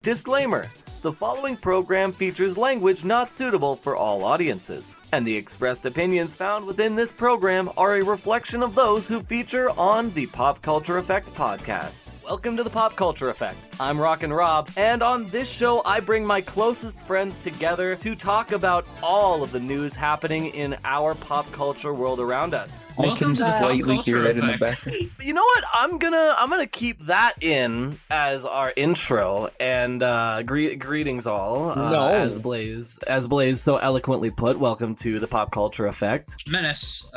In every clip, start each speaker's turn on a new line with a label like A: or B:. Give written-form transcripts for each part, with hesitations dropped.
A: Disclaimer: the following program features language not suitable for all audiences, and the expressed opinions found within this program are a reflection of those who feature on the PopCulture Effect podcast. Welcome to the PopCulture Effect. I'm Rockin Rob, and on this show I bring my closest friends together to talk about all of the news happening in our pop culture world around us.
B: I can slightly hear it in the background.
A: You know what? I'm gonna keep that in as our intro, and greetings all. As Blaze so eloquently put, welcome to the Pop Culture Effect.
C: Menace,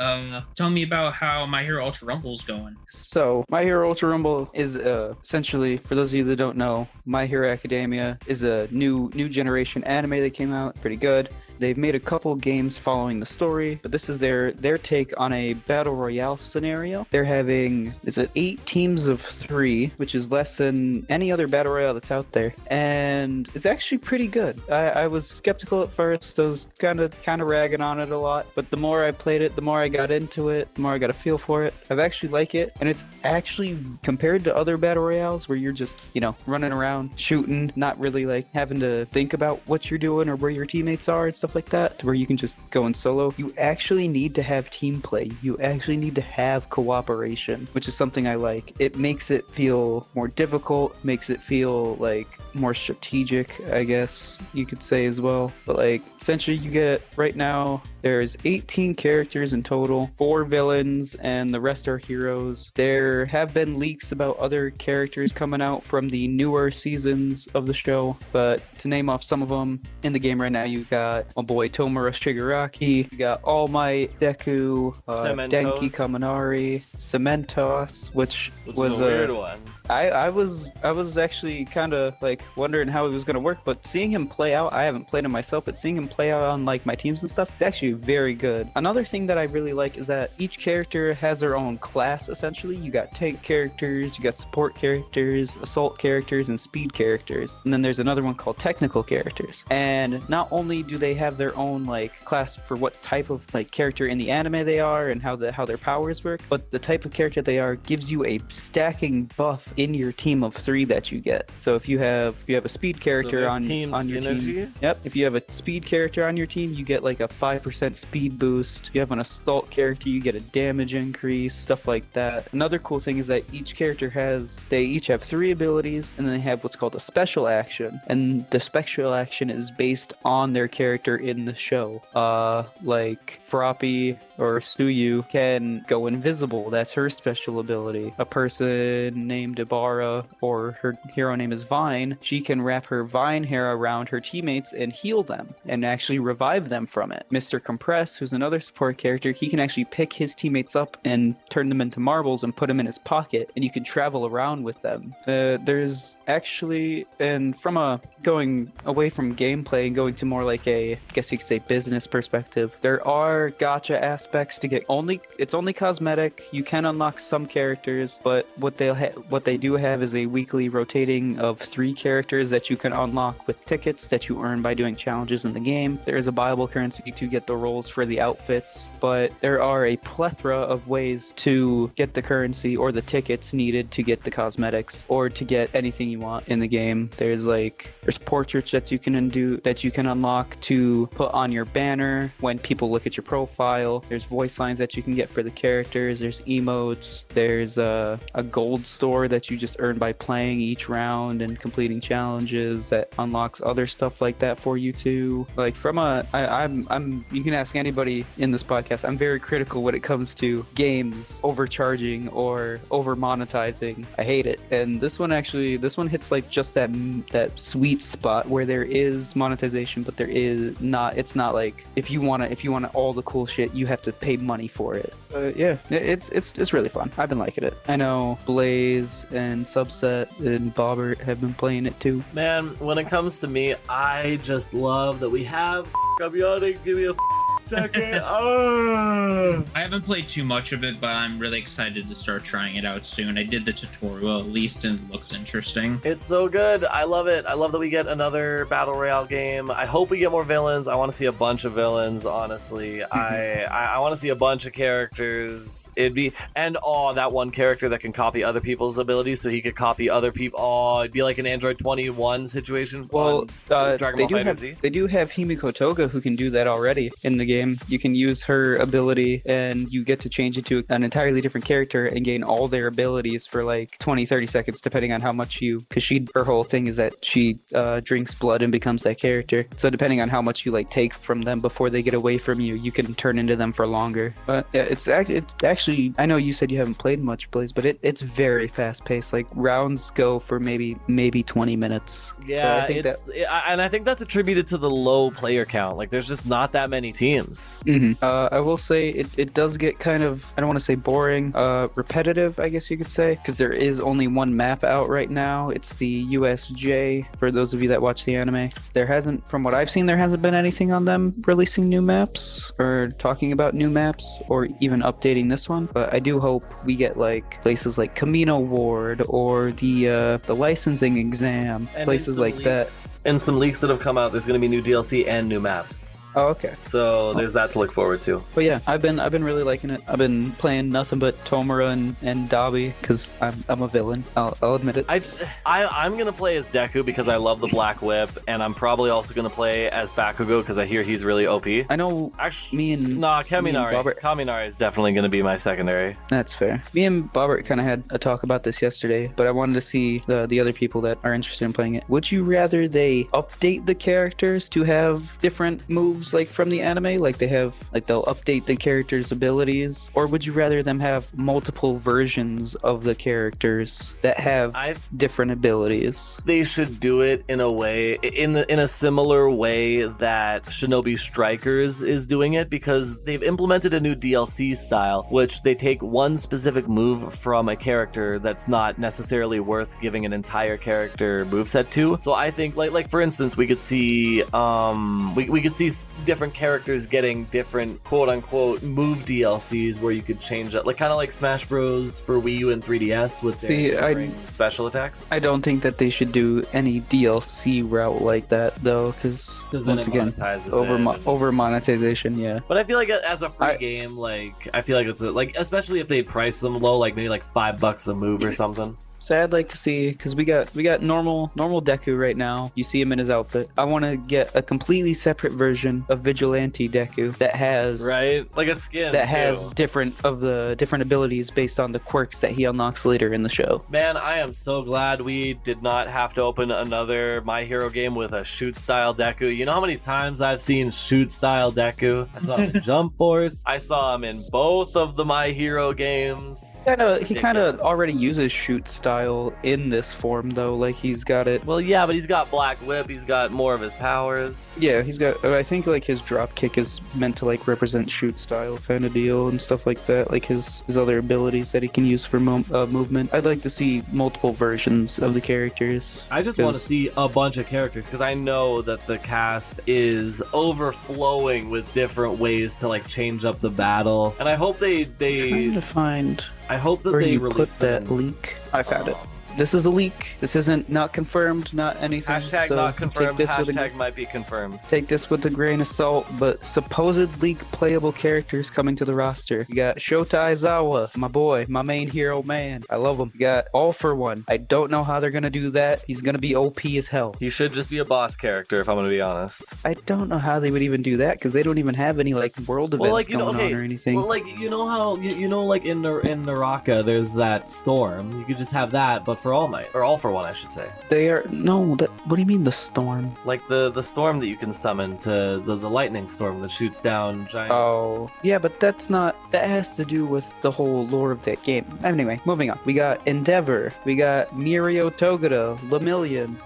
C: tell me about how My Hero Ultra Rumble's going.
B: So, My Hero Ultra Rumble is essentially, for those of you that don't know, My Hero Academia is a new generation anime that came out. Pretty good. They've made a couple games following the story, but this is their take on a battle royale scenario. They're having, 8 teams of 3, which is less than any other battle royale that's out there, and it's actually pretty good. I was skeptical at first. I was kind of ragging on it a lot, but the more I played it, the more I got into it, the more I got a feel for it. I've actually like it, and it's actually, compared to other battle royales where you're just, running around, shooting, not really like having to think about what you're doing or where your teammates are and stuff like that, to where you can just go in solo. You actually need to have team play. You actually need to have cooperation, which is something I like. It makes it feel more difficult, makes it feel like more strategic, I guess you could say as well. But like, essentially you get, right now, there's 18 characters in total, 4 villains, and the rest are heroes. There have been leaks about other characters coming out from the newer seasons of the show, but to name off some of them, in the game right now you got my boy Tomura Shigaraki, you got All Might, Deku, Denki Kaminari, Cementos, which was
A: a weird one.
B: I was actually kind of like wondering how it was going to work, but seeing him play out, I haven't played him myself, but seeing him play out on like my teams and stuff, it's actually very good. Another thing that I really like is that each character has their own class, essentially. You got tank characters, you got support characters, assault characters, and speed characters. And then there's another one called technical characters. And not only do they have their own like class for what type of like character in the anime they are and how their powers work, but the type of character they are gives you a stacking buff in your team of 3 that you get. So if you have a speed character on your team, if you have a speed character on your team, you get like a 5% speed boost. You have an assault character, you get a damage increase, stuff like that. Another cool thing is that each character they each have 3 abilities, and then they have what's called a special action, and the special action is based on their character in the show. Like Froppy or Suyu can go invisible. That's her special ability. A person named Ibarra, or her hero name is Vine, she can wrap her vine hair around her teammates and heal them and actually revive them from it. Mr. Compress, who's another support character, he can actually pick his teammates up and turn them into marbles and put them in his pocket, and you can travel around with them. There's actually, and going away from gameplay and going to more like I guess you could say business perspective, there are gacha aspects to get. It's only cosmetic. You can unlock some characters, but what they do have is a weekly rotating of 3 characters that you can unlock with tickets that you earn by doing challenges in the game. There is a buyable currency to get the rolls for the outfits, but there are a plethora of ways to get the currency or the tickets needed to get the cosmetics or to get anything you want in the game. There's portraits that you can unlock to put on your banner when people look at your profile. There's voice lines that you can get for the characters. There's emotes. There's a gold store that you just earn by playing each round and completing challenges that unlocks other stuff like that for you too. Like you can ask anybody in this podcast, I'm very critical when it comes to games overcharging or over monetizing. I hate it. And this one hits like just that sweet spot where there is monetization, but there is not. It's not like if you want all the cool shit, you have to pay money for it. Yeah, it's really fun. I've been liking it. I know Blaze and Subset and Bobbert have been playing it too.
A: Man, when it comes to me, I just love that we have I'm yawning, give me a second. Oh.
C: I haven't played too much of it, but I'm really excited to start trying it out soon. I did the tutorial at least, and it looks interesting.
A: It's so good. I love it. I love that we get another battle royale game. I hope we get more villains. I want to see a bunch of villains, honestly. I want to see a bunch of characters. That one character that can copy other people's abilities, so he could copy other people. Oh, it'd be like an Android 21 situation.
B: Well,
A: Dragon Ball
B: they do have Himiko Toga who can do that already in the game. You can use her ability and you get to change it to an entirely different character and gain all their abilities for like 20-30 seconds, depending on how much because her whole thing is that she drinks blood and becomes that character. So depending on how much you like take from them before they get away from you, you can turn into them for longer. But yeah, it's actually, I know you said you haven't played much, Blaze, but it's very fast paced. Like rounds go for maybe 20 minutes.
A: Yeah, and I think that's attributed to the low player count. Like there's just not that many teams.
B: I will say it does get kind of, I don't want to say boring, repetitive, I guess you could say, because there is only one map out right now. It's the USJ, for those of you that watch the anime. From what I've seen, there hasn't been anything on them releasing new maps or talking about new maps or even updating this one. But I do hope we get like places like Camino Ward or the licensing exam, and places like that.
A: And some leaks that have come out, there's going to be new DLC and new maps.
B: Oh, okay.
A: So there's that to look forward to.
B: But yeah, I've been really liking it. I've been playing nothing but Tomura and Dabi because I'm a villain. I'll admit it.
A: I'm gonna play as Deku because I love the Black Whip, and I'm probably also gonna play as Bakugo because I hear he's really OP.
B: I know. Actually,
A: Kaminari is definitely gonna be my secondary.
B: That's fair. Me and Bobbert kind of had a talk about this yesterday, but I wanted to see the other people that are interested in playing it. Would you rather they update the characters to have different moves like from the anime, like they'll update the characters' abilities, or would you rather them have multiple versions of the characters that have different abilities?
A: They should do it in a way, in a similar way that Shinobi Strikers is doing it, because they've implemented a new DLC style, which they take one specific move from a character that's not necessarily worth giving an entire character moveset to. So I think, like for instance, we could see we could see different characters getting different quote-unquote move DLCs where you could change it, like kind of like Smash Bros for Wii U and 3DS with their special attacks.
B: I don't think that they should do any DLC route like that though, because once again, over monetization. Yeah,
A: but I feel like as a free game, like I feel like it's especially if they price them low, like maybe like $5 a move or something.
B: So I'd like to see, because we got normal Deku right now. You see him in his outfit. I want to get a completely separate version of Vigilante Deku that has
A: like a skin
B: that has different abilities based on the quirks that he unlocks later in the show.
A: Man, I am so glad we did not have to open another My Hero game with a shoot style Deku. You know how many times I've seen shoot style Deku? I saw him in Jump Force. I saw him in both of the My Hero games.
B: He kind of already uses shoot style in this form though, like he's got it.
A: Well, yeah, but he's got Black Whip, he's got more of his powers.
B: Yeah, he's got, I think like his drop kick is meant to like represent shoot style kind of deal and stuff like that, like his other abilities that he can use for movement. I'd like to see multiple versions of the characters.
A: I just want to see a bunch of characters, because I know that the cast is overflowing with different ways to like change up the battle, and I hope they
B: trying to find
A: I hope that
B: where
A: they
B: you
A: release
B: put that leak. I found it. This is a leak. This isn't not confirmed, not anything.
A: Hashtag
B: so
A: not confirmed. Hashtag
B: might
A: be confirmed.
B: Take this with a grain of salt, but supposed leak playable characters coming to the roster. You got Shota Aizawa, my boy, my main hero man. I love him. You got All For One. I don't know how they're gonna do that. He's gonna be OP as hell.
A: He should just be a boss character, if I'm gonna be honest.
B: I don't know how they would even do that, because they don't even have any like world events going on or anything.
A: Well, like you know how like in Naraka, there's that storm. You could just have that, but for All Might or All For One, I should say.
B: What do you mean the storm?
A: Like the storm that you can summon to the lightning storm that shoots down giant.
B: Oh, yeah, but that's not that has to do with the whole lore of that game. Anyway, moving on. We got Endeavor. We got Mirio Togeda, Lemillion.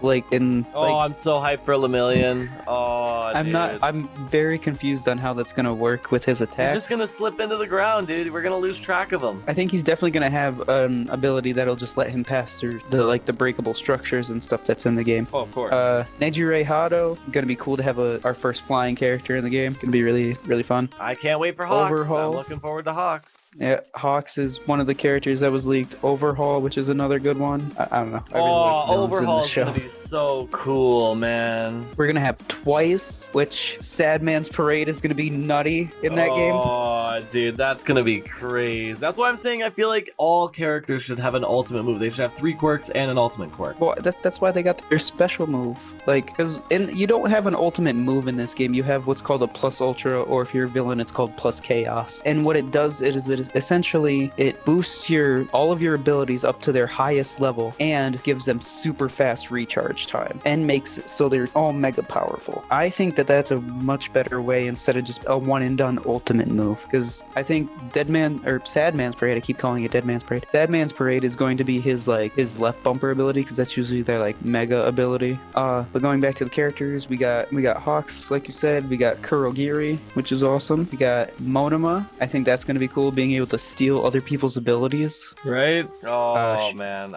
A: I'm so hyped for Lemillion. Oh, dude.
B: I'm very confused on how that's gonna work with his attacks.
A: He's just gonna slip into the ground, dude. We're gonna lose track of him.
B: I think he's definitely gonna have an ability that'll just let him pass through the breakable structures and stuff that's in the game.
A: Oh, of course.
B: Nejire Hado, gonna be cool to have our first flying character in the game. Gonna be really, really fun.
A: I can't wait for Hawks.
B: Overhaul.
A: I'm looking forward to Hawks.
B: Yeah, Hawks is one of the characters that was leaked. Overhaul, which is another good one. I don't know. I really like the villains in
A: Overhaul
B: this
A: is
B: show.
A: gonna be so cool, man.
B: We're gonna have Twice, which Sad Man's Parade is gonna be nutty in that game.
A: Oh, dude, that's gonna be crazy. That's why I'm saying I feel like all characters should have an ultimate move. They should have 3 quirks and an ultimate quirk.
B: Well, that's why they got their special move. Because you don't have an ultimate move in this game. You have what's called a plus ultra, or if you're a villain, it's called plus chaos. And what it does is essentially it boosts all of your abilities up to their highest level and gives them super fast recharge time and makes it so they're all mega powerful. I think that's a much better way instead of just a one and done ultimate move. Because I think Sad Man's Parade, I keep calling it Dead Man's Parade. Sad Man's Parade is going to be his left bumper ability, because that's usually their mega ability. But going back to the characters, we got Hawks, like you said. We got Kurogiri, which is awesome. We got Monoma. I think that's going to be cool, being able to steal other people's abilities.
A: Right? Oh, man.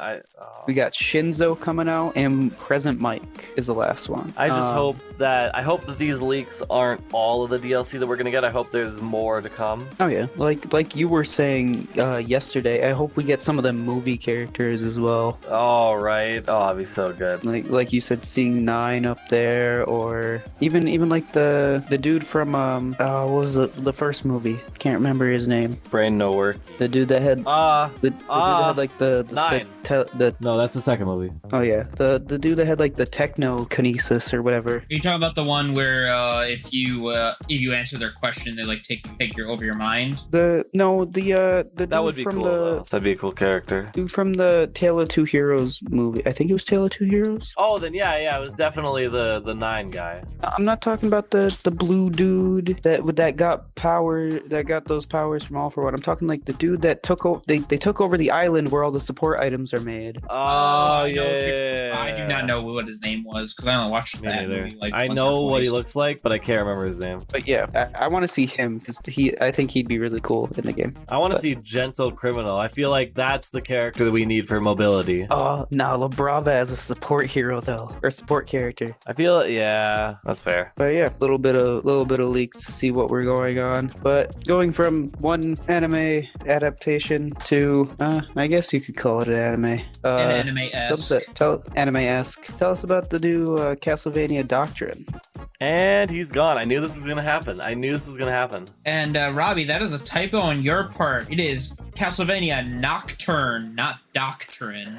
B: We got Shinzo coming out, and Present Mike is the last one.
A: I just hope that these leaks aren't all of the DLC that we're gonna get. I hope there's more to come.
B: Oh yeah, like you were saying yesterday, I hope we get some of the movie characters as well.
A: Oh right. Oh, that'd be so good.
B: Like you said, seeing 9 up there, or even like the dude from what was the first movie? Can't remember his name.
A: Brain no work.
B: The dude that had the dude that had like the
A: 9. No, that's the second movie.
B: Oh yeah, the dude that had like the technokinesis or whatever.
C: Are you talking about the one where if you answer their question, they take over your mind?
B: The dude
A: that would be
B: from
A: cool. That'd be a cool character.
B: Dude from the Tale of Two Heroes movie. I think it was Tale of Two Heroes.
A: Oh, then yeah, it was definitely the 9 guy.
B: I'm not talking about the blue dude that got those powers from All For One. I'm talking like the dude that took over. They took over the island where all the support items are made.
A: Oh yeah.
C: I do not know what his name was, because I only watched that movie
A: I know what he looks like, but I can't remember his name.
B: But yeah, I want to see him, because I think he'd be really cool in the game.
A: I want to see Gentle Criminal. I feel like that's the character that we need for mobility.
B: Oh, no, La Brava as a support hero though, or support character.
A: I feel yeah, that's fair.
B: But yeah, little bit of leaks to see what we're going on. But going from one anime adaptation to I guess you could call it an anime.
C: An anime-esque.
B: Anime-esque. Tell us about the new Castlevania Doctrine.
A: And he's gone. I knew this was gonna happen.
C: And Robbie, that is a typo on your part. It is Castlevania Nocturne, not Doctrine.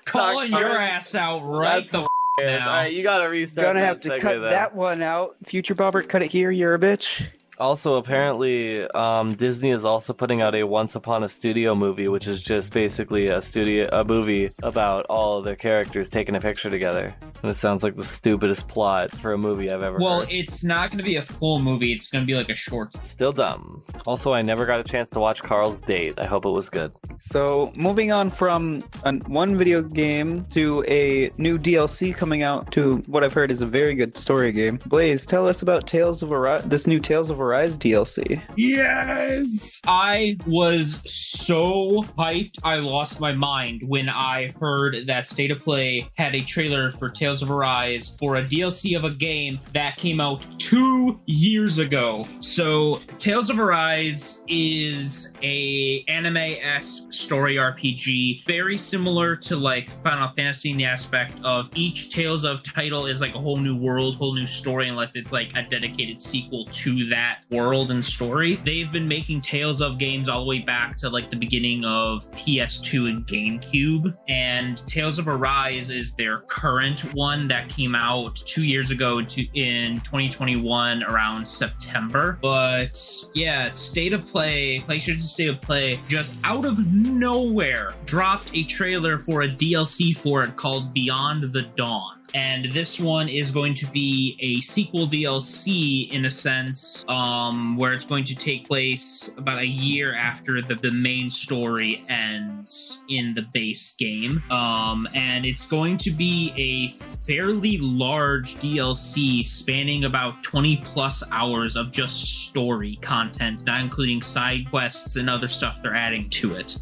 C: Calling your ass out right the now.
A: All right, you gotta restart.
B: Gonna have to cut that one out. Future Bobbert, cut it here. You're a bitch.
A: Also, apparently, Disney is also putting out a Once Upon a Studio movie, which is just basically a movie about all of their characters taking a picture together. And it sounds like the stupidest plot for a movie I've ever heard.
C: It's not going to be a full movie. It's going to be like a short.
A: Still dumb. Also, I never got a chance to watch Carl's Date. I hope it was good.
B: So, moving on from one video game to a new DLC coming out to what I've heard is a very good story game. Blaze, tell us about this new Tales of Arise DLC.
C: Yes! I was so hyped, I lost my mind when I heard that State of Play had a trailer for Tales of Arise for a DLC of a game that came out 2 years ago. So, Tales of Arise is a anime-esque story RPG, very similar to Final Fantasy in the aspect of each Tales of title is like a whole new world, whole new story, unless it's like a dedicated sequel to that world and story. They've been making Tales of games all the way back to the beginning of PS2 and GameCube, and Tales of Arise is their current one that came out 2 years ago in 2021 around September. But yeah, State of Play, PlayStation State of Play, just out of nowhere dropped a trailer for a DLC for it called Beyond the Dawn. And this one is going to be a sequel DLC in a sense, where it's going to take place about a year after the main story ends in the base game. And it's going to be a fairly large DLC spanning about 20 plus hours of just story content, not including side quests and other stuff they're adding to it.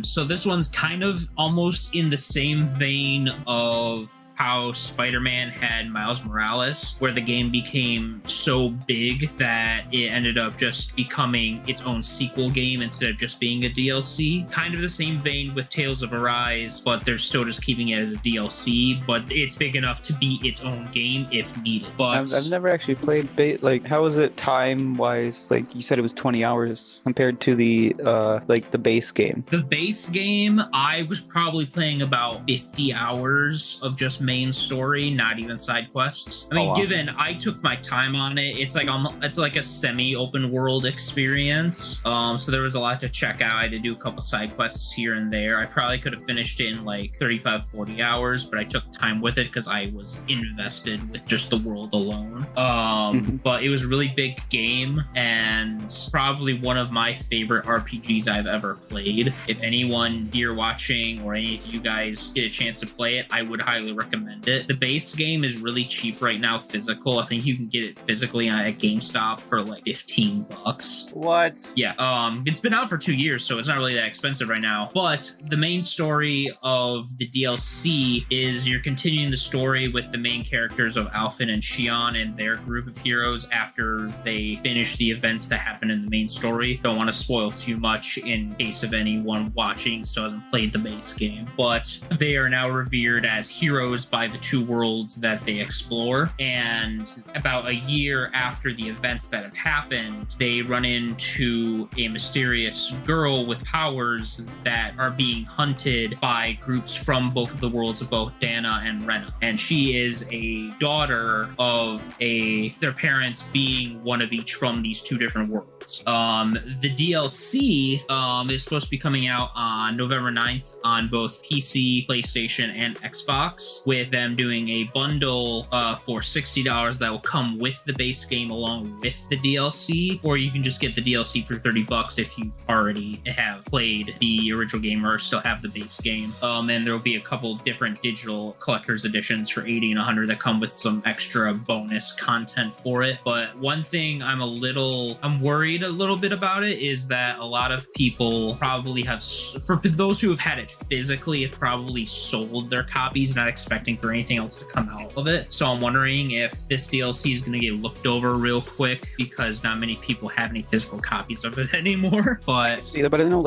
C: So this one's kind of almost in the same vein of how Spider-Man had Miles Morales, where the game became so big that it ended up just becoming its own sequel game instead of just being a DLC. Kind of the same vein with Tales of Arise, but they're still just keeping it as a DLC, but it's big enough to be its own game if needed. But
B: I've never actually played like, how is it time-wise? Like, you said it was 20 hours compared to the the base game.
C: The base game, I was probably playing about 50 hours of just main story, not even side quests. I mean, given I took my time on it, it's like a semi-open world experience. So there was a lot to check out. I had to do a couple side quests here and there. I probably could have finished it in like 35, 40 hours, but I took time with it because I was invested with just the world alone. But it was a really big game and probably one of my favorite RPGs I've ever played. If anyone here watching or any of you guys get a chance to play it, I would highly recommend it. The base game is really cheap right now, physical. I think you can get it physically at GameStop for like $15.
A: What?
C: Yeah, it's been out for 2 years, so it's not really that expensive right now. But the main story of the DLC is you're continuing the story with the main characters of Alphen and Xion and their group of heroes after they finish the events that happen in the main story. Don't want to spoil too much in case of anyone watching still hasn't played the base game, but they are now revered as heroes by the two worlds that they explore. And about a year after the events that have happened, they run into a mysterious girl with powers that are being hunted by groups from both of the worlds of both Dana and Rena. And she is a daughter of their parents being one of each from these two different worlds. The DLC is supposed to be coming out on November 9th on both PC, PlayStation, and Xbox, with them doing a bundle for $60 that will come with the base game along with the DLC, or you can just get the DLC for $30 if you already have played the original game or still have the base game. And there will be a couple different digital collector's editions for $80 and $100 that come with some extra bonus content for it. But one thing I'm worried a little bit about it is that a lot of people probably have, for those who have had it physically, have probably sold their copies, not expecting for anything else to come out of it. So I'm wondering if this DLC is going to get looked over real quick because not many people have any physical copies of it anymore. But
B: see, but I know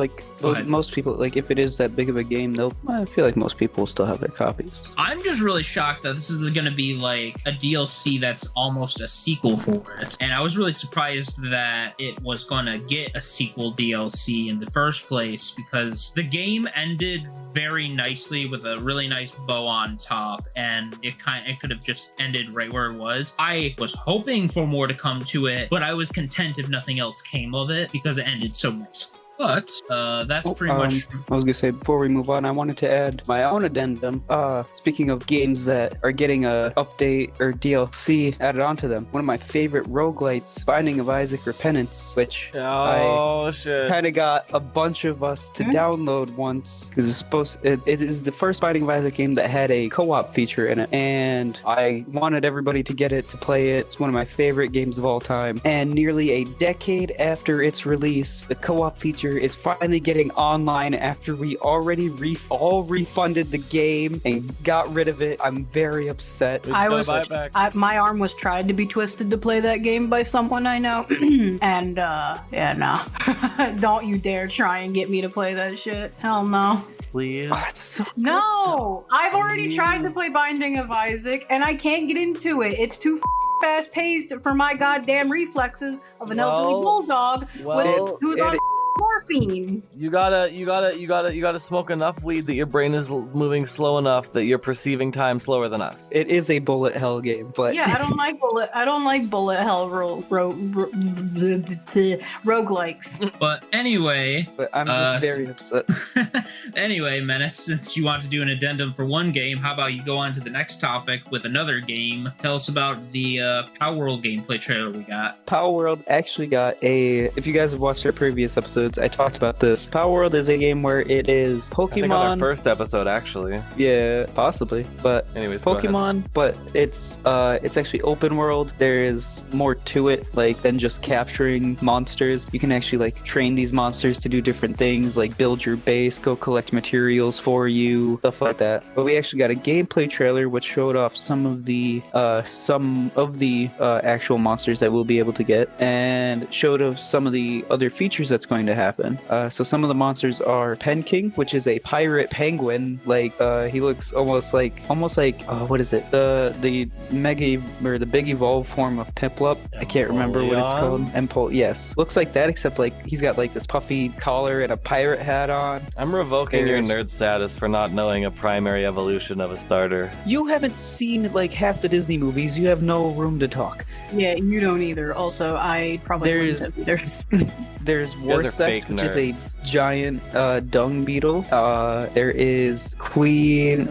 B: most people, like, if it is that big of a game, I feel like most people will still have their copies.
C: I'm just really shocked that this is going to be like a DLC that's almost a sequel for it. And I was really surprised that it was going to get a sequel DLC in the first place, because the game ended very nicely with a really nice bow on top, and it could have just ended right where it was. I was hoping for more to come to it, but I was content if nothing else came of it because it ended so nicely. But that's pretty much...
B: I was going to say, before we move on, I wanted to add my own addendum. Speaking of games that are getting a update or DLC added onto them, one of my favorite roguelites, Binding of Isaac Repentance, which I kind of got a bunch of us to download once. It is the first Binding of Isaac game that had a co-op feature in it, and I wanted everybody to get it, to play it. It's one of my favorite games of all time. And nearly a decade after its release, the co-op feature is finally getting online after we already refunded the game and got rid of it. I'm very upset.
D: My arm was tried to be twisted to play that game by someone I know, and no. Don't you dare try and get me to play that shit. Hell no.
A: Please.
D: No, I've already tried to play Binding of Isaac and I can't get into it. It's too fast paced for my goddamn reflexes of an elderly bulldog who's on Morphine.
A: You gotta smoke enough weed that your brain is moving slow enough that you're perceiving time slower than us.
B: It is a bullet hell game, but
D: Yeah, I don't like bullet hell roguelikes.
C: But anyway,
B: but I'm just very upset.
C: anyway, Menace, since you want to do an addendum for one game, how about you go on to the next topic with another game? Tell us about the Palworld gameplay trailer we got.
B: Palworld actually got if you guys have watched our previous episodes, I talked about this. Palworld is a game where it is Pokemon.
A: I think on our first episode, actually.
B: Yeah, possibly. But
A: anyways,
B: Pokemon, but it's actually open world. There is more to it, like, than just capturing monsters. You can actually like train these monsters to do different things, like build your base, go collect materials for you, stuff like that. But we actually got a gameplay trailer which showed off some of the actual monsters that we'll be able to get, and showed of some of the other features that's going to happen. So some of the monsters are Penking, which is a pirate penguin. Like he looks almost like what is it? The mega or the big evolved form of Piplup. I can't remember what it's called. Yes, looks like that, except like he's got like this puffy collar and a pirate hat on.
A: I'm revoking your nerd status for not knowing a primary evolution of a starter.
B: You haven't seen like half the Disney movies. You have no room to talk.
D: Yeah, you don't either. Also, I probably wouldn't have either.
B: There's Warsect, which is a giant dung beetle. There is Queen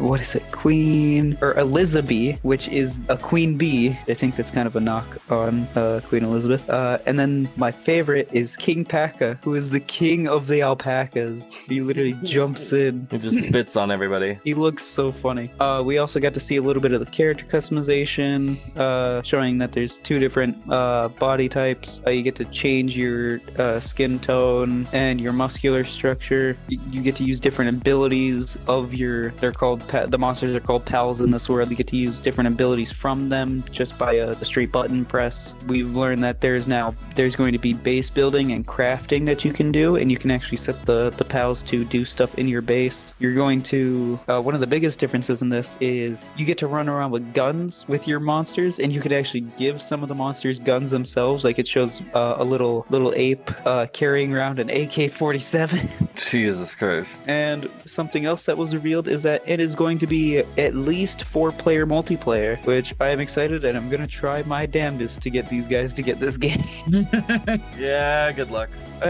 B: Elizabeth, which is a queen bee. I think that's kind of a knock on Queen Elizabeth. And then my favorite is King Paka, who is the king of the alpacas. He literally jumps in.
A: He just spits on everybody.
B: He looks so funny. We also got to see a little bit of the character customization, showing that there's two different body types. You get to change your skin tone and your muscular structure. You get to use different abilities of the monsters are called pals in this world. You get to use different abilities from them just by a straight button press. We've learned that there's going to be base building and crafting that you can do, and you can actually set the pals to do stuff in your base. You're going to one of the biggest differences in this is you get to run around with guns with your monsters, and you could actually give some of the monsters guns themselves. Like it shows a little ape carrying around an AK-47.
A: Jesus Christ.
B: And something else that was revealed is that it is going to be at least 4-player multiplayer, which I am excited, and I'm going to try my damnedest to get these guys to get this game.
A: Yeah, good luck.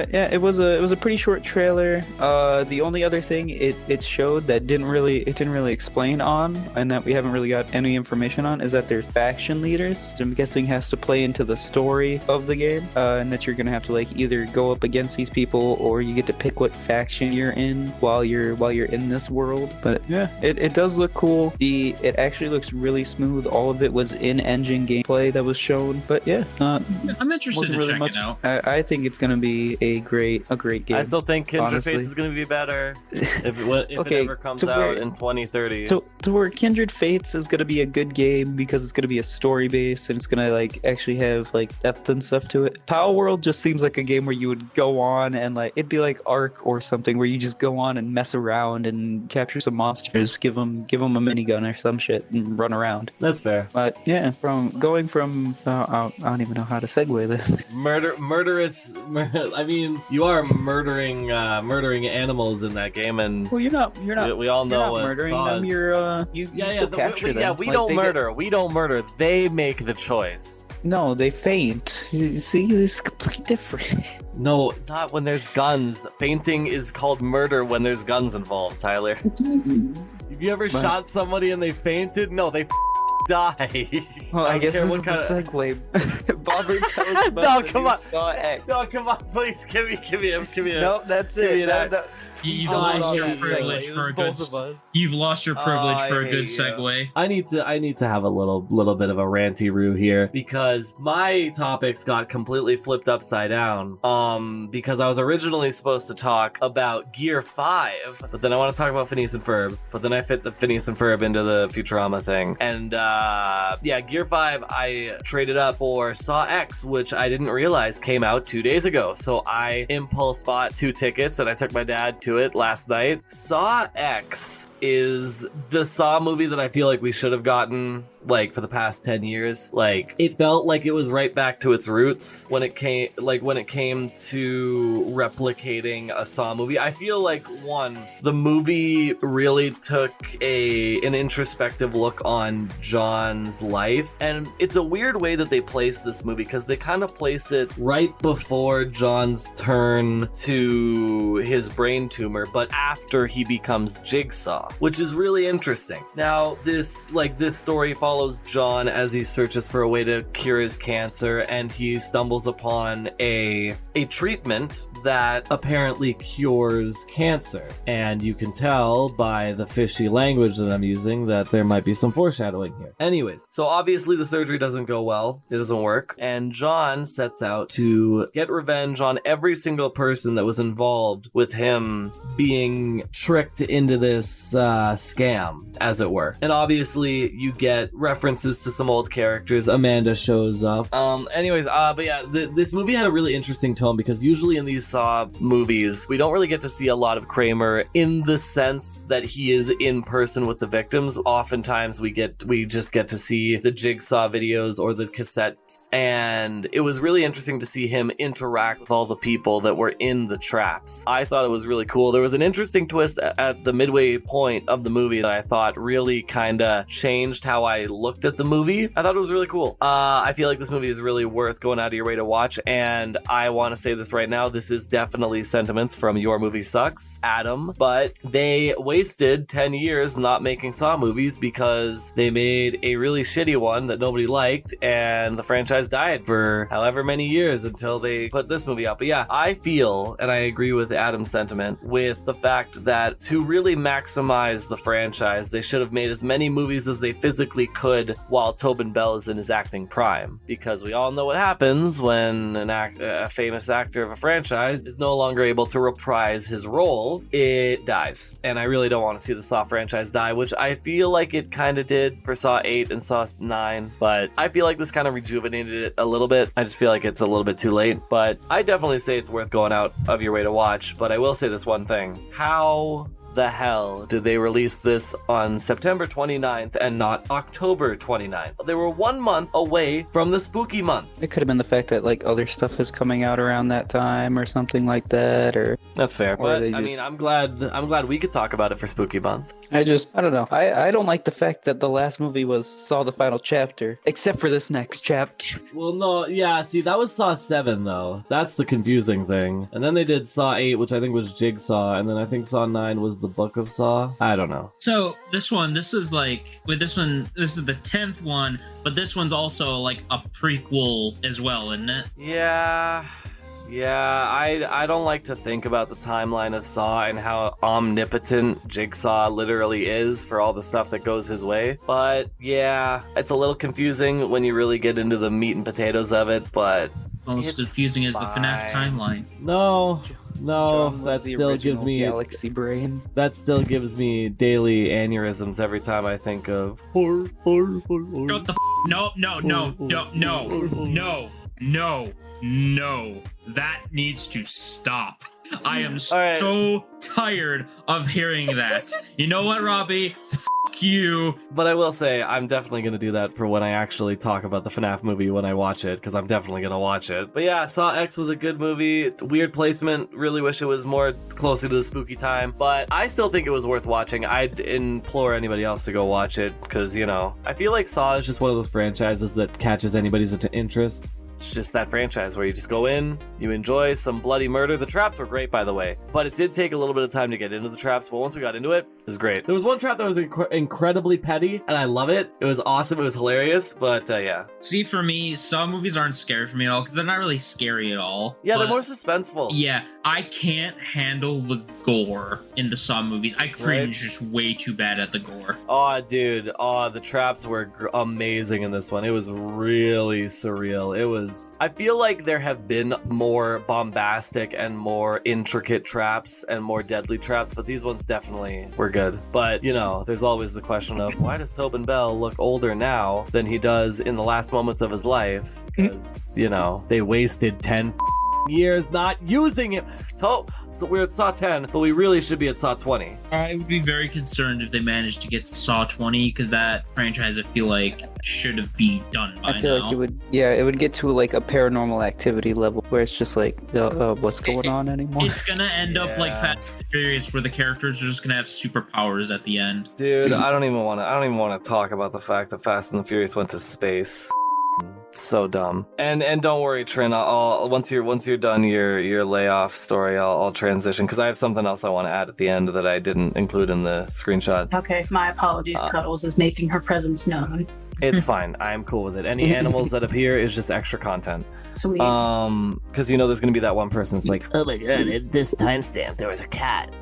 B: Yeah, it was a pretty short trailer. The only other thing it showed that didn't really explain on, and that we haven't really got any information on, is that there's faction leaders, which I'm guessing has to play into the story of the game, and that you're gonna have to like either go up against these people, or you get to pick what faction you're in while you're in this world. But yeah, it does look cool. It actually looks really smooth. All of it was in-engine gameplay that was shown. But yeah,
C: I'm interested to check it out.
B: I think it's gonna be a great game.
A: I still think Kindred
B: honestly.
A: Fates is going to be better if it ever comes out in 2030.
B: To where Kindred Fates is going to be a good game because it's going to be a story based and it's going to like actually have like depth and stuff to it. Palworld just seems like a game where you would go on and like it'd be like Ark or something where you just go on and mess around and capture some monsters, give them a minigun or some shit and run around.
A: That's fair.
B: But yeah, I don't even know how to segue this.
A: Murderous. I mean, you are murdering animals in that game, and
B: well, you're not.
A: We all know
B: what murdering them. You still capture them.
A: Yeah, we don't murder. We don't murder. They make the choice.
B: No, they faint. See, it's completely different.
A: No, not when there's guns. Fainting is called murder when there's guns involved, Tyler. Have you ever shot somebody and they fainted? No, they die.
B: Well, I guess this is the segue. Bobber tells us about the new Saw X.
A: No, come on, please give me a.
B: Nope, that's it.
C: You've lost your privilege for a good. You've lost your privilege for a good segue.
A: I need to have a little bit of a ranty roo here because my topics got completely flipped upside down. Because I was originally supposed to talk about Gear 5, but then I want to talk about Phineas and Ferb. But then I fit the Phineas and Ferb into the Futurama thing, and yeah, Gear 5 I traded up for Saw X, which I didn't realize came out 2 days ago. So I impulse bought 2 tickets, and I took my dad to it last night. Saw X is the Saw movie that I feel like we should have gotten like for the past 10 years, like it felt like it was right back to its roots when it came to replicating a Saw movie. I feel like the movie really took an introspective look on John's life, and it's a weird way that they place this movie because they kind of place it right before John's turn to his brain tumor, but after he becomes Jigsaw, which is really interesting. Now, this story follows John as he searches for a way to cure his cancer, and he stumbles upon a treatment that apparently cures cancer. And you can tell by the fishy language that I'm using that there might be some foreshadowing here. Anyways, so obviously the surgery doesn't go well. It doesn't work. And John sets out to get revenge on every single person that was involved with him being tricked into this scam, as it were. And obviously you get references to some old characters. Amanda shows up. But yeah, this movie had a really interesting tone because usually in these Saw movies, we don't really get to see a lot of Kramer in the sense that he is in person with the victims. Oftentimes we just get to see the Jigsaw videos or the cassettes, and it was really interesting to see him interact with all the people that were in the traps. I thought it was really cool. There was an interesting twist at the midway point of the movie that I thought really kind of changed how I looked at the movie. I thought it was really cool. I feel like this movie is really worth going out of your way to watch, and I want to say this right now. This is definitely sentiments from Your Movie Sucks, Adam, but they wasted 10 years not making Saw movies because they made a really shitty one that nobody liked, and the franchise died for however many years until they put this movie out. But yeah, I feel, and I agree with Adam's sentiment, with the fact that to really maximize the franchise, they should have made as many movies as they physically could while Tobin Bell is in his acting prime, because we all know what happens when a famous actor of a franchise is no longer able to reprise his role. It dies, and I really don't want to see the Saw franchise die, which I feel like it kind of did for Saw 8 and Saw 9, but I feel like this kind of rejuvenated it a little bit. I just feel like it's a little bit too late, but I definitely say it's worth going out of your way to watch. But I will say this one thing: how the hell did they release this on September 29th and not October 29th? They were 1 month away from the spooky month.
B: It could have been the fact that like other stuff is coming out around that time or something like that, or
A: that's fair. But I mean, I'm glad we could talk about it for spooky month.
B: I don't know. I don't like the fact that the last movie was Saw the Final Chapter, except for this next chapter.
A: Well, no, yeah, see, that was Saw 7 though. That's the confusing thing. And then they did Saw 8, which I think was Jigsaw, and then I think Saw 9 was the Book of Saw. I don't know.
C: So this is the 10th one, but this one's also like a prequel as well, isn't it?
A: Yeah, I don't like to think about the timeline of Saw and how omnipotent Jigsaw literally is for all the stuff that goes his way. But yeah, it's a little confusing when you really get into the meat and potatoes of it, but
C: almost confusing as the FNAF timeline.
A: No, that still gives me
B: galaxy brain.
A: That still gives me daily aneurysms every time I think of horror.
C: Shut the No. That needs to stop. I am so tired of hearing that. You know what, Robbie? You.
A: But I will say, I'm definitely going to do that for when I actually talk about the FNAF movie when I watch it, because I'm definitely going to watch it. But yeah, Saw X was a good movie. Weird placement. Really wish it was more closer to the spooky time. But I still think it was worth watching. I'd implore anybody else to go watch it, because, you know, I feel like Saw is just one of those franchises that catches anybody's interest. It's just that franchise where you just go in, you enjoy some bloody murder. The traps were great, by the way, but it did take a little bit of time to get into the traps, but once we got into it, it was great. There was one trap that was incredibly petty, and I love it. It was awesome. It was hilarious, but yeah.
C: See, for me, Saw movies aren't scary for me at all, because they're not really scary at all.
A: Yeah, they're more suspenseful.
C: Yeah, I can't handle the gore in the Saw movies. I cringe just way too bad at the gore.
A: Oh, dude. Oh, the traps were amazing in this one. It was really surreal. It was... I feel like there have been more bombastic and more intricate traps and more deadly traps, but these ones definitely were good. But, you know, there's always the question of why does Tobin Bell look older now than he does in the last moments of his life? Because, you know, they wasted 10 years not using it. So we're at Saw 10, but we really should be at Saw 20.
C: I would be very concerned if they managed to get to Saw 20, because that franchise, I feel like, should have been done by now.
B: I feel like it would get to like a Paranormal Activity level where it's just like, what's going on anymore?
C: It's gonna end up like Fast and Furious, where the characters are just gonna have superpowers at the end.
A: Dude, I don't even want to talk about the fact that Fast and the Furious went to space. So dumb. And don't worry, Trin. I'll once you're done your layoff story, I'll transition, because I have something else I want to add at the end that I didn't include in the screenshot.
D: Okay, my apologies. Cuddles is making her presence known.
A: It's fine. I'm cool with it. Any animals that appear is just extra content.
D: Sweet.
A: Because there's gonna be that one person that's like, oh my god, at this timestamp there was a cat.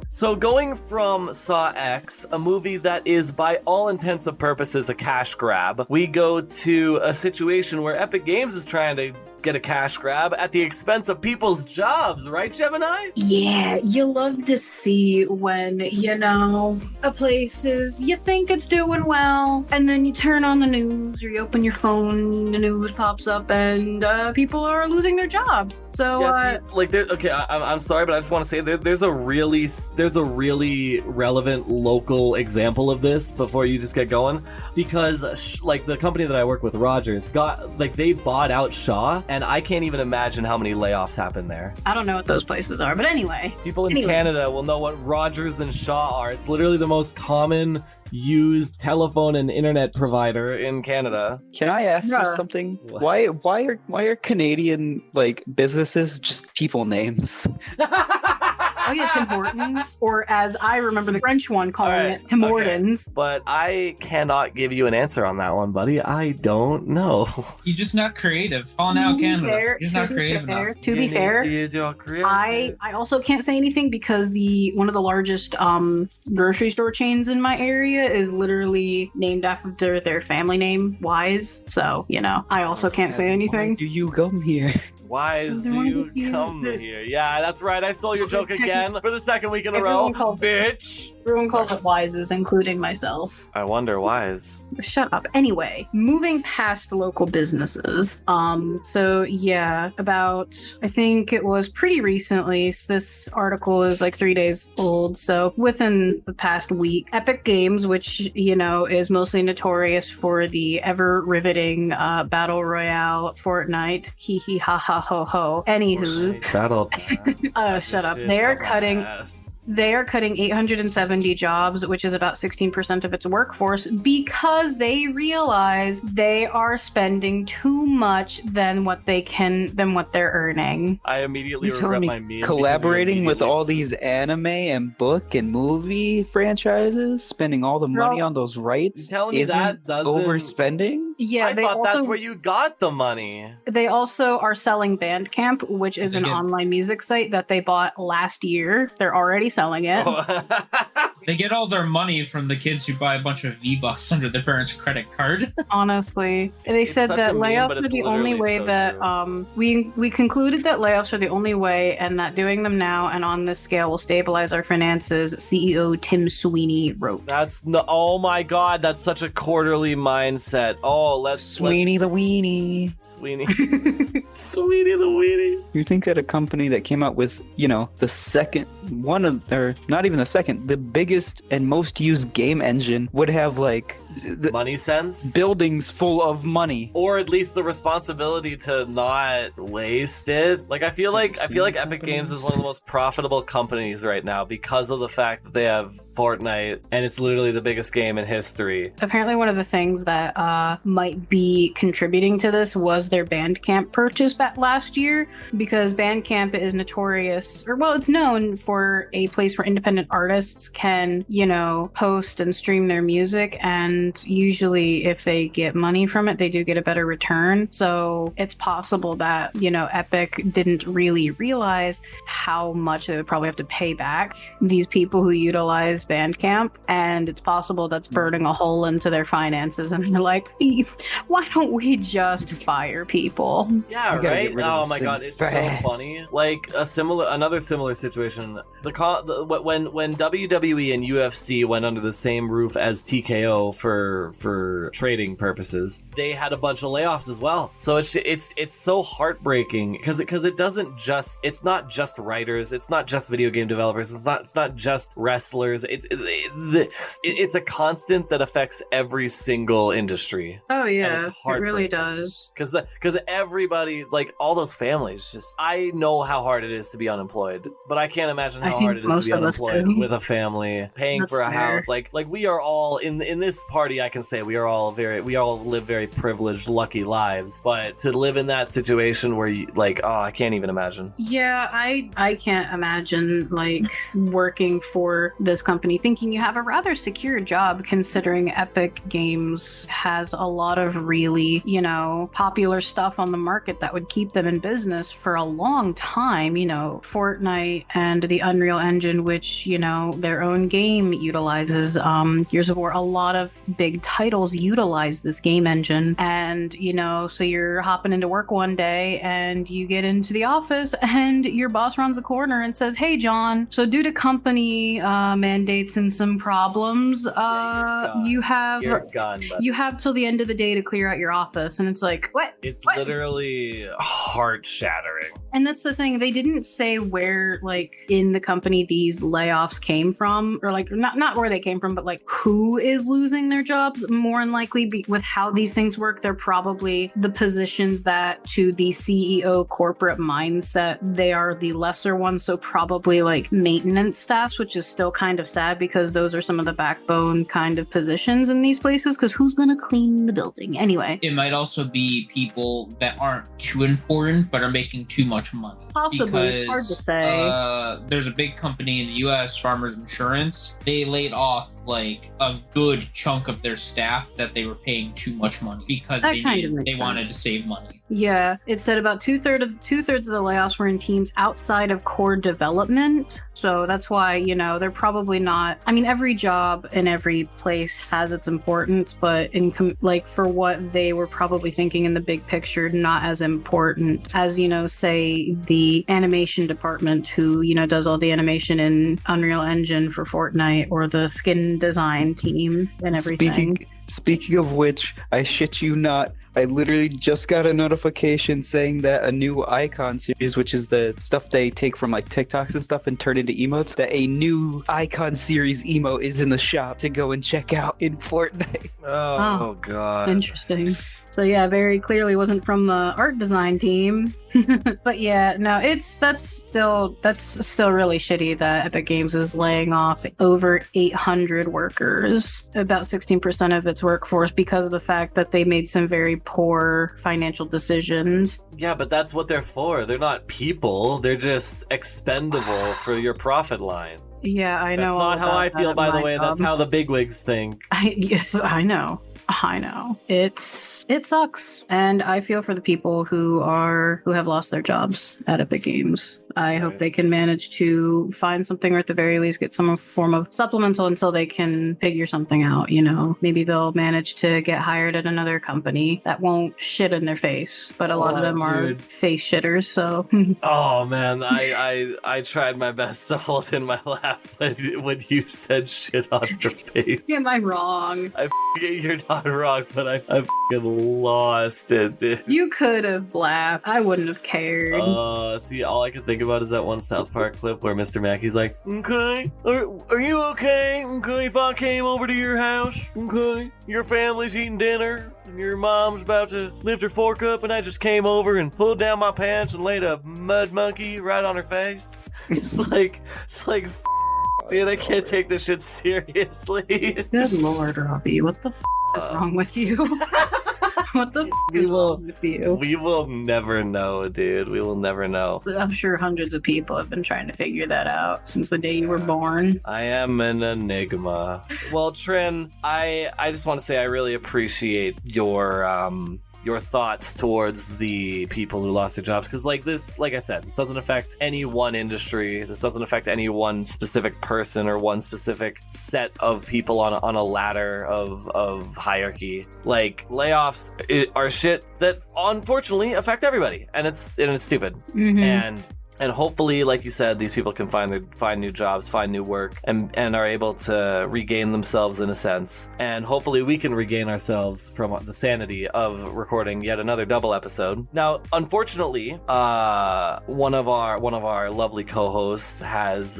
A: So going from Saw X, a movie that is by all intents and purposes a cash grab, we go to a situation where Epic Games is trying to get a cash grab at the expense of people's jobs, right, Gemini?
D: Yeah, you love to see when, a place is, you think it's doing well, and then you turn on the news or you open your phone, the news pops up, and people are losing their jobs. So,
A: I'm sorry, but I just want to say there's a really relevant local example of this before you just get going, because the company that I work with, Rogers, they bought out Shaw, and I can't even imagine how many layoffs happen there.
D: I don't know what those places are, but anyway.
A: People in Canada will know what Rogers and Shaw are. It's literally the most common used telephone and internet provider in Canada.
B: Can I ask you something? What? Why are Canadian businesses just people names?
D: Oh yeah, Tim Hortons, or as I remember the French one calling it, Tim Hortons.
A: But I cannot give you an answer on that one, buddy. I don't know.
C: You're just not creative. Oh, now Canada. You're just not creative enough.
D: To be fair, I also can't say anything because one of the largest grocery store chains in my area is literally named after their family name, Wise. So, I also can't say anything.
B: Why do you come here?
A: Why do you come here? Yeah, that's right. I stole your joke again for the second week in a row, bitch.
D: Everyone calls it Wises, including myself.
A: I wonder whys.
D: Shut up. Anyway, moving past local businesses. I think it was pretty recently. This article is 3 days old. So within the past week, Epic Games, which, is mostly notorious for the ever riveting Battle Royale Fortnite. Hee hee ha ha ho ho. Anywho.
A: Battle.
D: Shut up. They are cutting 870 jobs, which is about 16% of its workforce, because they realize they are spending too much than what they're earning.
A: I immediately regret my meme.
B: Collaborating with all these anime and book and movie franchises, spending all the money on those rights, isn't overspending?
D: Yeah,
A: I thought that's where you got the money.
D: They also are selling Bandcamp, which is an online music site that they bought last year. They're already selling it.
C: They get all their money from the kids who buy a bunch of V-Bucks under their parents' credit card.
D: Honestly, they said that layoffs are the only way that we concluded that layoffs are the only way, and that doing them now and on this scale will stabilize our finances. CEO Tim Sweeney wrote.
B: Oh my God, that's such a quarterly mindset. Sweeney the Weenie.
A: Sweeney the Weenie.
B: You think that a company that came out with, the second the biggest and most used game engine would have
A: money sense?
B: Buildings full of money.
A: Or at least the responsibility to not waste it. I feel like Epic Games is one of the most profitable companies right now because of the fact that they have Fortnite, and it's literally the biggest game in history.
D: Apparently one of the things that might be contributing to this was their Bandcamp purchase back last year, because Bandcamp is notorious, it's known for a place where independent artists can, post and stream their music, and usually if they get money from it, they do get a better return. So it's possible that, Epic didn't really realize how much they would probably have to pay back these people who utilize Bandcamp, and it's possible that's burning a hole into their finances, and they're like, why don't we just fire people?
A: Yeah, right? Oh my God, it's so funny. Another similar situation. When WWE and UFC went under the same roof as TKO for for trading purposes, they had a bunch of layoffs as well. So it's so heartbreaking because it's not just writers, it's not just video game developers, it's not just wrestlers. It's a constant that affects every single industry.
D: Oh yeah, it really does.
A: Because everybody, like all those families, just I know how hard it is to be unemployed, but I can't imagine how hard it is to be unemployed with a family, paying for a house. Like we are all in this party. I can say we all live very privileged, lucky lives. But to live in that situation where you I can't even imagine.
D: Yeah, I can't imagine like working for this company thinking you have a rather secure job, considering Epic Games has a lot of really, popular stuff on the market that would keep them in business for a long time. Fortnite and the Unreal Engine, which, their own game utilizes. Gears of War, a lot of big titles utilize this game engine. And, so you're hopping into work one day and you get into the office and your boss runs a corner and says, "Hey, John, so due to company mandates and some problems, you have till the end of the day to clear out your office." And it's like, what?
A: It's literally heart shattering.
D: And that's the thing. They didn't say where, in the company these layoffs came from, or not where they came from, but who is losing their jobs. More than likely, with how these things work, they're probably the positions that, to the CEO corporate mindset, they are the lesser ones. So probably maintenance staffs, which is still kind of sad because those are some of the backbone kind of positions in these places. Because who's going to clean the building anyway?
C: It might also be people that aren't too important but are making too much money.
D: Possibly,
C: because,
D: it's hard to say.
C: There's a big company in the U.S., Farmers Insurance. They laid off a good chunk of their staff that they were paying too much money because they wanted to save money.
D: Yeah, it said about two-thirds of the layoffs were in teams outside of core development. So that's why, they're probably not. I mean, every job in every place has its importance, but for what they were probably thinking in the big picture, not as important as, say, the animation department who, does all the animation in Unreal Engine for Fortnite, or the skin design team and everything.
B: Speaking of which, I shit you not, I literally just got a notification saying that a new icon series, which is the stuff they take from TikToks and stuff and turn into emotes, that a new icon series emote is in the shop to go and check out in Fortnite.
A: Oh God.
D: Interesting. So yeah, very clearly wasn't from the art design team. But yeah, no, that's still really shitty that Epic Games is laying off over 800 workers, about 16% of its workforce, because of the fact that they made some very poor financial decisions.
A: Yeah, but that's what they're for. They're not people. They're just expendable for your profit lines.
D: Yeah, I know.
A: That's not how I feel, by the way. That's how the bigwigs think.
D: Yes, I know. It sucks, and I feel for the people who have lost their jobs at Epic Games. I hope they can manage to find something, or at the very least get some form of supplemental until they can figure something out. Maybe they'll manage to get hired at another company that won't shit in their face, but a lot of them are face shitters. So
A: oh man, I tried my best to hold in my laugh when you said shit on your face.
D: Am I wrong?
A: You're not wrong, but I fucking lost it, dude.
D: You could have laughed. I wouldn't have cared.
A: See, all I can think about is that one South Park clip where Mr. Mackey's like, "Okay, are you okay? Okay, if I came over to your house, okay, your family's eating dinner, and your mom's about to lift her fork up, and I just came over and pulled down my pants and laid a mud monkey right on her face." It's like, dude, I can't take this shit seriously.
D: Good Lord, Robbie, what the is wrong with you? What the is wrong with you?
A: We will never know, dude. We will never know.
D: I'm sure hundreds of people have been trying to figure that out since the day you were born.
A: I am an enigma. Well, Trin, I just want to say I really appreciate your thoughts towards the people who lost their jobs, because like I said, this doesn't affect any one industry. This doesn't affect any one specific person or one specific set of people on a ladder of hierarchy. Like, layoffs are shit that unfortunately affect everybody, and it's stupid. Mm-hmm. And And hopefully, like you said, these people can find new jobs, find new work, and are able to regain themselves in a sense. And hopefully we can regain ourselves from the sanity of recording yet another double episode. Now, unfortunately, one of our lovely co-hosts has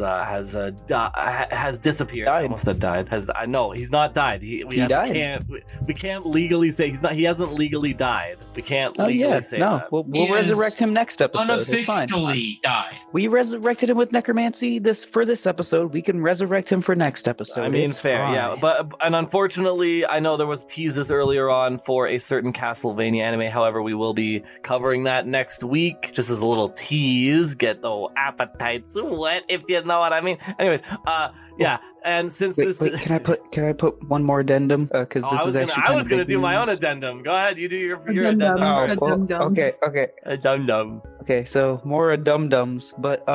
A: disappeared.
B: Died.
A: Almost said died. No, he's not died.
B: He died.
A: We can't legally say he hasn't legally died. We can't legally say that.
B: We'll
C: He
B: resurrect him next episode. It's fine.
C: unofficially died.
B: We resurrected him with necromancy for this episode. We can resurrect him for next episode.
A: I mean,
B: it's
A: fair,
B: fine.
A: yeah. And unfortunately, I know there was teases earlier on for a certain Castlevania anime. However, we will be covering that next week, just as a little tease. Get the appetites wet, if you know what I mean. Anyways, yeah. And since
B: Wait, can I put one more addendum? Because
A: I was gonna do my own addendum. Go ahead, you do your addendum.
B: Okay.
A: Addendum.
B: Okay, so more dum-dums, but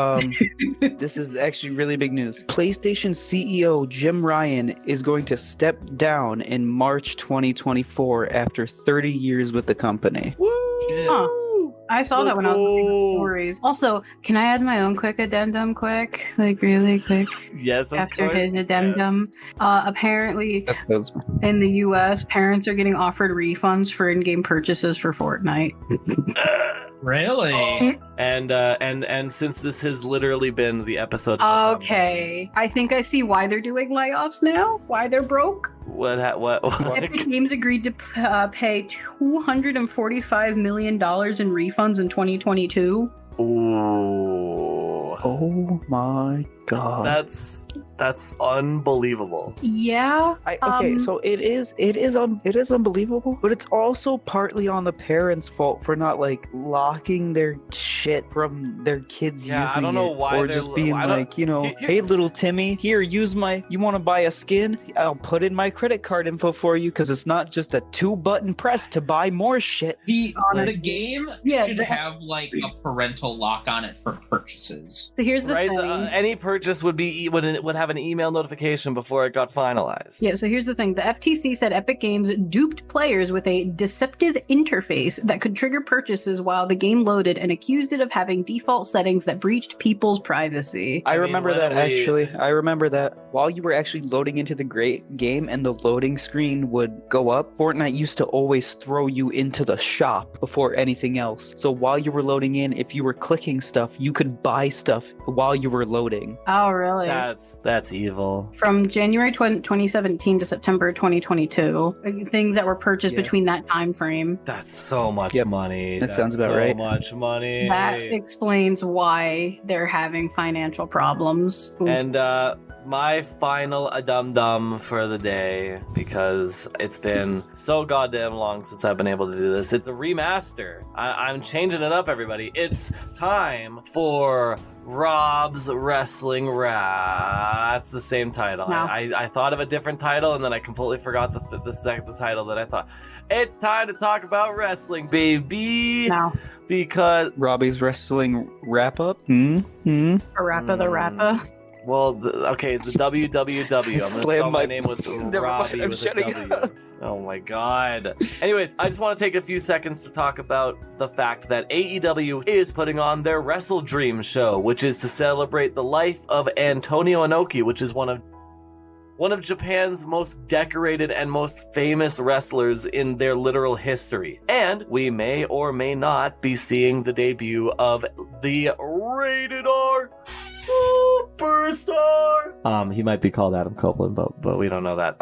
B: this is actually really big news. PlayStation CEO Jim Ryan is going to step down in March 2024 after 30 years with the company.
A: Woo!
D: Huh. I saw that when I was looking at stories. Also, can I add my own quick addendum like really quick?
A: Yes, of
D: After
A: course.
D: his addendum. Apparently, in the US, parents are getting offered refunds for in-game purchases for Fortnite.
C: Really?
A: And since this has literally been the episode.
D: Okay. I think I see why they're doing layoffs now. Why they're broke.
A: What?
D: Epic Games agreed to pay $245 million in refunds in 2022.
A: Ooh.
B: Oh my god.
A: That's unbelievable.
D: Yeah.
B: So it is unbelievable, but it's also partly on the parents' fault for not like locking their shit from their kids
A: Yeah,
B: using
A: I don't know
B: it,
A: why
B: or
A: they're-
B: just being
A: I don't-
B: like,
A: Here-
B: hey little Timmy, here, you want to buy a skin? I'll put in my credit card info for you because it's not just a 2-button press to buy more shit.
C: The
D: Honestly.
C: game
D: Yeah,
C: should
D: the-
C: have like a parental lock on it for purchases.
D: So here's the
A: Right?
D: thing.
A: Any purchase would have an email notification before it got finalized.
D: Yeah, so here's the thing. The FTC said Epic Games duped players with a deceptive interface that could trigger purchases while the game loaded and accused it of having default settings that breached people's privacy.
B: I
A: mean,
B: remember
A: when
B: that
A: we-
B: actually. I remember that while you were actually loading into the great game and the loading screen would go up, Fortnite used to always throw you into the shop before anything else. So while you were loading in, if you were clicking stuff, you could buy stuff while you were loading.
D: Oh, really?
A: That's evil.
D: From January 2017 to September 2022, things that were purchased
B: Yeah.
D: between that time frame.
A: That's so much
B: Yep.
A: money.
B: That sounds about
A: so
B: right.
A: Much money.
D: That explains why they're having financial problems.
A: And my final dum-dum for the day, because it's been so goddamn long since I've been able to do this. It's a remaster. I'm changing it up, everybody. It's time for Rob's Wrestling Rap. That's the same title.
D: Wow.
A: I thought of a different title, and then I completely forgot the title that I thought. It's time to talk about wrestling, baby.
D: now,
A: Because,
B: Robbie's wrestling wrap up.
D: a rappa the rappa.
A: well, the WWW. I'm going to
B: Slam
A: spell my
B: my-
A: name with
B: Never
A: Robbie
B: mind, I'm
A: with a
B: shutting
A: W.
B: up.
A: Oh my god. Anyways, I just want to take a few seconds to talk about the fact that AEW is putting on their Wrestle Dream show, which is to celebrate the life of Antonio Inoki, which is one of Japan's most decorated and most famous wrestlers in their literal history. And we may or may not be seeing the debut of the Rated R Superstar. He might be called Adam Copeland, but we don't know that.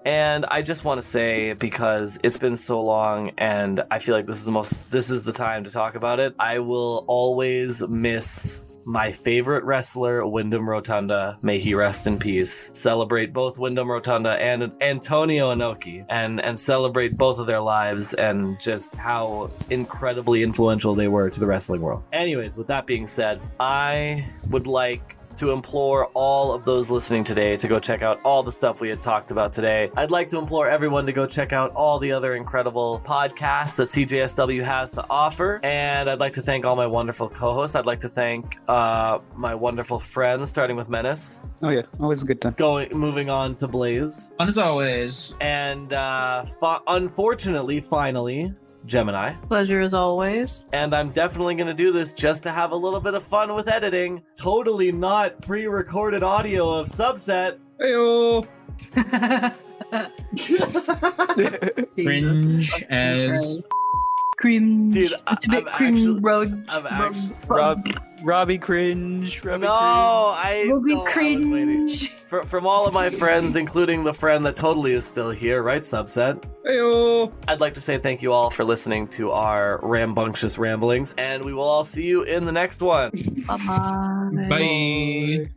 A: And I just want to say, because it's been so long and I feel like this is the time to talk about it. I will always miss my favorite wrestler, Wyndham Rotunda. May he rest in peace. Celebrate both Wyndham Rotunda and Antonio Inoki, and celebrate both of their lives and just how incredibly influential they were to the wrestling world. Anyways, with that being said, I would like to implore all of those listening today to go check out all the stuff we had talked about today. I'd like to implore everyone to go check out all the other incredible podcasts that CJSW has to offer. And I'd like to thank all my wonderful co-hosts. I'd like to thank my wonderful friends, starting with Menace,
B: Oh yeah, always a good time.
A: moving on to Blaze.
C: Fun as always.
A: And unfortunately, finally, Gemini.
D: Pleasure as always.
A: And I'm definitely going to do this just to have a little bit of fun with editing. Totally not pre-recorded audio of Subset.
C: Heyo.
D: Jesus.
C: Cringe as
D: Cringe.
A: Dude,
D: It's a bit cringe.
B: Robbie cringe. Robbie
A: No, I
D: Robbie
A: no, I was waiting.
D: cringe.
A: From all of my friends, including the friend that totally is still here, right, Subset?
C: heyo.
A: I'd like to say thank you all for listening to our rambunctious ramblings, and we will all see you in the next one.
D: Bye-bye.
C: Bye.